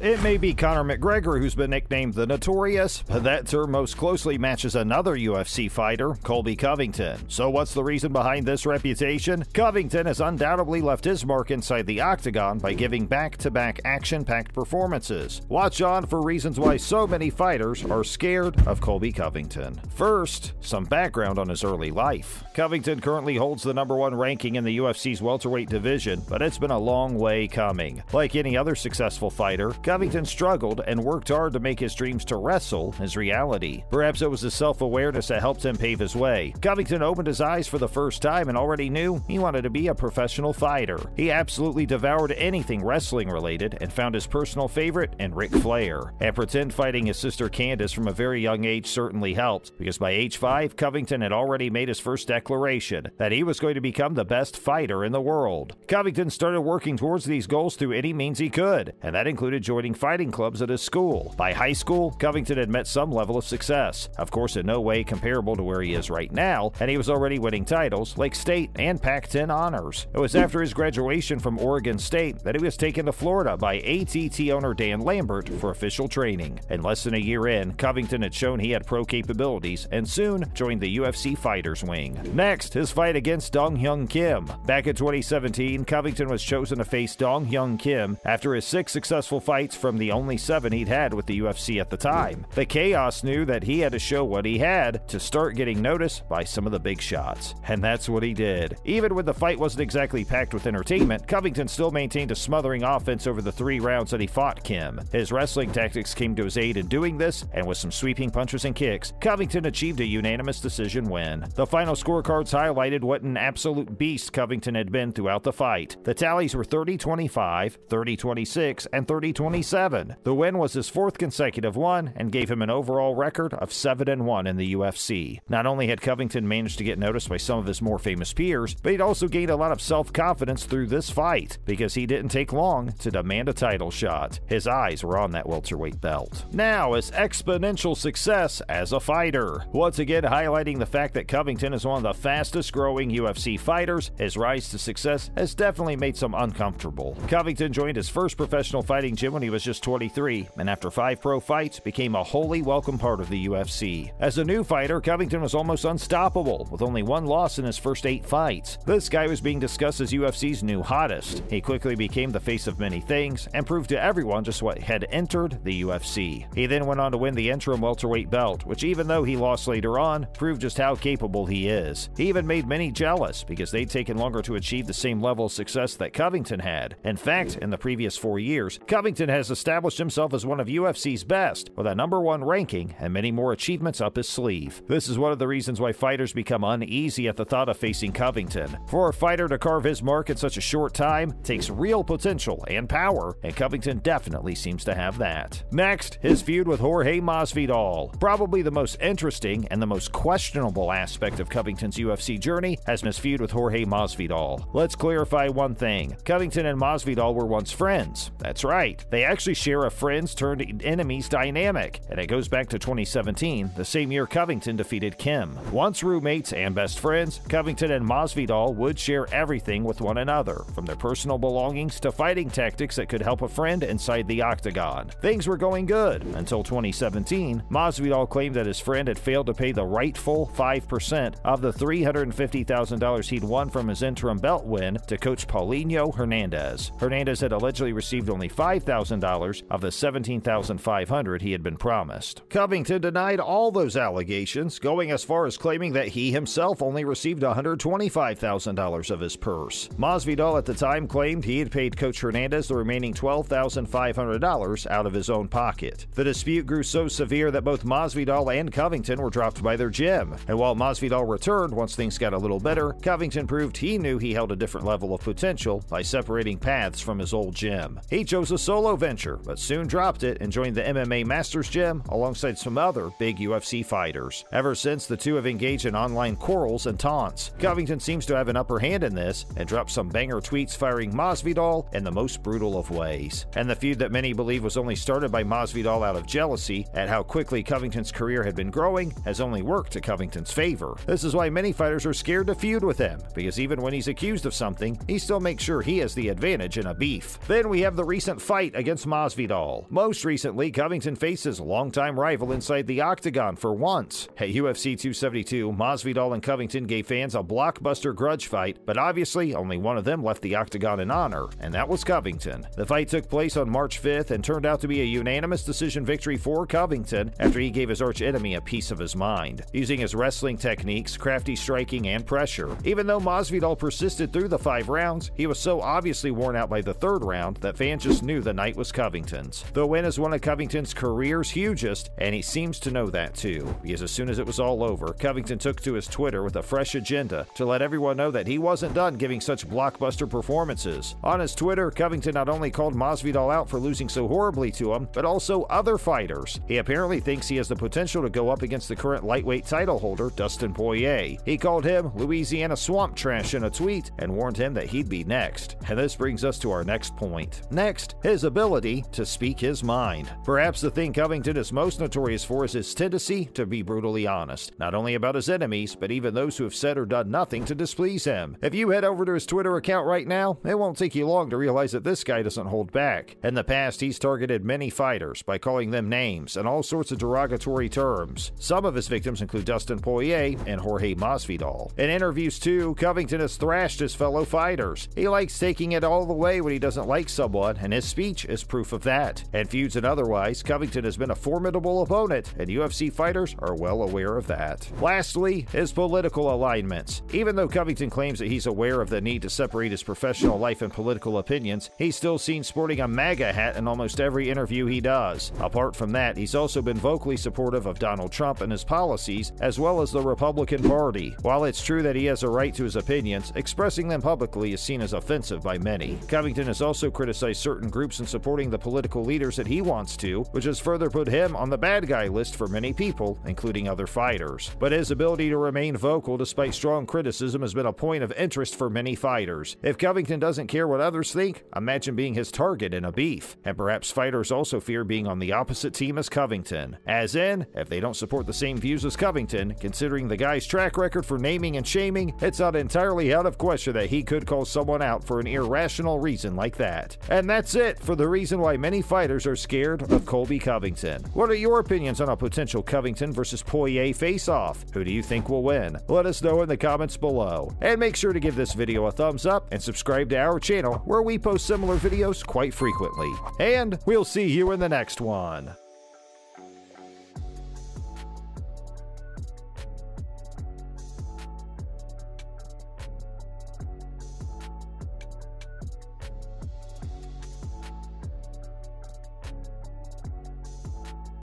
It may be Conor McGregor who's been nicknamed the Notorious, but that term most closely matches another UFC fighter, Colby Covington. So what's the reason behind this reputation? Covington has undoubtedly left his mark inside the octagon by giving back-to-back action-packed performances. Watch on for reasons why so many fighters are scared of Colby Covington. First, some background on his early life. Covington currently holds the #1 ranking in the UFC's welterweight division, but it's been a long way coming. Like any other successful fighter, Covington struggled and worked hard to make his dreams to wrestle his reality. Perhaps it was his self-awareness that helped him pave his way. Covington opened his eyes for the first time and already knew he wanted to be a professional fighter. He absolutely devoured anything wrestling-related and found his personal favorite in Ric Flair. And pretend fighting his sister Candice from a very young age certainly helped, because by age 5, Covington had already made his first declaration that he was going to become the best fighter in the world. Covington started working towards these goals through any means he could, and that included joining fighting clubs at his school. By high school, Covington had met some level of success. Of course, in no way comparable to where he is right now, and he was already winning titles like state and Pac-10 honors. It was after his graduation from Oregon State that he was taken to Florida by ATT owner Dan Lambert for official training. And less than a year in, Covington had shown he had pro capabilities and soon joined the UFC fighters wing. Next, his fight against Dong Hyun Kim. Back in 2017, Covington was chosen to face Dong Hyun Kim after his 6 successful fights from the only 7 he'd had with the UFC at the time. The Chaos knew that he had to show what he had to start getting noticed by some of the big shots. And that's what he did. Even when the fight wasn't exactly packed with entertainment, Covington still maintained a smothering offense over the 3 rounds that he fought Kim. His wrestling tactics came to his aid in doing this, and with some sweeping punches and kicks, Covington achieved a unanimous decision win. The final scorecards highlighted what an absolute beast Covington had been throughout the fight. The tallies were 30-25, 30-26, and 30-27. The win was his 4th consecutive one and gave him an overall record of 7-1 in the UFC. Not only had Covington managed to get noticed by some of his more famous peers, but he'd also gained a lot of self-confidence through this fight, because he didn't take long to demand a title shot. His eyes were on that welterweight belt. Now, his exponential success as a fighter. Once again, highlighting the fact that Covington is one of the fastest-growing UFC fighters, his rise to success has definitely made some uncomfortable. Covington joined his first professional fighting gym when he was just 23, and after 5 pro fights, became a wholly welcome part of the UFC. As a new fighter, Covington was almost unstoppable, with only 1 loss in his first 8 fights. This guy was being discussed as UFC's new hottest. He quickly became the face of many things, and proved to everyone just what had entered the UFC. He then went on to win the interim welterweight belt, which even though he lost later on, proved just how capable he is. He even made many jealous, because they'd taken longer to achieve the same level of success that Covington had. In fact, in the previous 4 years, Covington has established himself as one of UFC's best, with a #1 ranking and many more achievements up his sleeve. This is one of the reasons why fighters become uneasy at the thought of facing Covington. For a fighter to carve his mark in such a short time takes real potential and power, and Covington definitely seems to have that. Next, his feud with Jorge Masvidal. Probably the most interesting and the most questionable aspect of Covington's UFC journey has been his feud with Jorge Masvidal. Let's clarify one thing. Covington and Masvidal were once friends. That's right. They actually share a friends-turned-enemies dynamic, and it goes back to 2017, the same year Covington defeated Kim. Once roommates and best friends, Covington and Masvidal would share everything with one another, from their personal belongings to fighting tactics that could help a friend inside the octagon. Things were going good until 2017. Masvidal claimed that his friend had failed to pay the rightful 5% of the $350,000 he'd won from his interim belt win to coach Paulinho Hernandez. Hernandez had allegedly received only $5,000 of the $17,500 he had been promised. Covington denied all those allegations, going as far as claiming that he himself only received $125,000 of his purse. Masvidal at the time claimed he had paid Coach Hernandez the remaining $12,500 out of his own pocket. The dispute grew so severe that both Masvidal and Covington were dropped by their gym, and while Masvidal returned once things got a little better, Covington proved he knew he held a different level of potential by separating paths from his old gym. He chose a solo venture, but soon dropped it and joined the MMA Masters Gym alongside some other big UFC fighters. Ever since, the two have engaged in online quarrels and taunts. Covington seems to have an upper hand in this and dropped some banger tweets firing Masvidal in the most brutal of ways. And the feud that many believe was only started by Masvidal out of jealousy at how quickly Covington's career had been growing has only worked to Covington's favor. This is why many fighters are scared to feud with him, because even when he's accused of something, he still makes sure he has the advantage in a beef. Then we have the recent fight against against Masvidal. Most recently, Covington faced his longtime rival inside the octagon for once. At UFC 272, Masvidal and Covington gave fans a blockbuster grudge fight, but obviously only one of them left the octagon in honor, and that was Covington. The fight took place on March 5th and turned out to be a unanimous decision victory for Covington after he gave his arch-enemy a piece of his mind, using his wrestling techniques, crafty striking, and pressure. Even though Masvidal persisted through the 5 rounds, he was so obviously worn out by the 3rd round that fans just knew the night was Covington's. The win is one of Covington's career's hugest, and he seems to know that too, because as soon as it was all over, Covington took to his Twitter with a fresh agenda to let everyone know that he wasn't done giving such blockbuster performances. On his Twitter, Covington not only called Masvidal out for losing so horribly to him, but also other fighters. He apparently thinks he has the potential to go up against the current lightweight title holder, Dustin Poirier. He called him Louisiana swamp trash in a tweet and warned him that he'd be next. And this brings us to our next point. Next, his ability to speak his mind. Perhaps the thing Covington is most notorious for is his tendency to be brutally honest, not only about his enemies, but even those who have said or done nothing to displease him. If you head over to his Twitter account right now, it won't take you long to realize that this guy doesn't hold back. In the past, he's targeted many fighters by calling them names and all sorts of derogatory terms. Some of his victims include Dustin Poirier and Jorge Masvidal. In interviews too, Covington has thrashed his fellow fighters. He likes taking it all the way when he doesn't like someone, and his speech is proof of that. In feuds and otherwise, Covington has been a formidable opponent, and UFC fighters are well aware of that. Lastly, his political alignments. Even though Covington claims that he's aware of the need to separate his professional life and political opinions, he's still seen sporting a MAGA hat in almost every interview he does. Apart from that, he's also been vocally supportive of Donald Trump and his policies, as well as the Republican Party. While it's true that he has a right to his opinions, expressing them publicly is seen as offensive by many. Covington has also criticized certain groups in supporting the political leaders that he wants to, which has further put him on the bad guy list for many people, including other fighters. But his ability to remain vocal despite strong criticism has been a point of interest for many fighters. If Covington doesn't care what others think, imagine being his target in a beef. And perhaps fighters also fear being on the opposite team as Covington. As in, if they don't support the same views as Covington, considering the guy's track record for naming and shaming, it's not entirely out of question that he could call someone out for an irrational reason like that. And that's it for the reason why many fighters are scared of Colby Covington. What are your opinions on a potential Covington versus Poirier face-off? Who do you think will win? Let us know in the comments below. And make sure to give this video a thumbs up and subscribe to our channel where we post similar videos quite frequently. And we'll see you in the next one.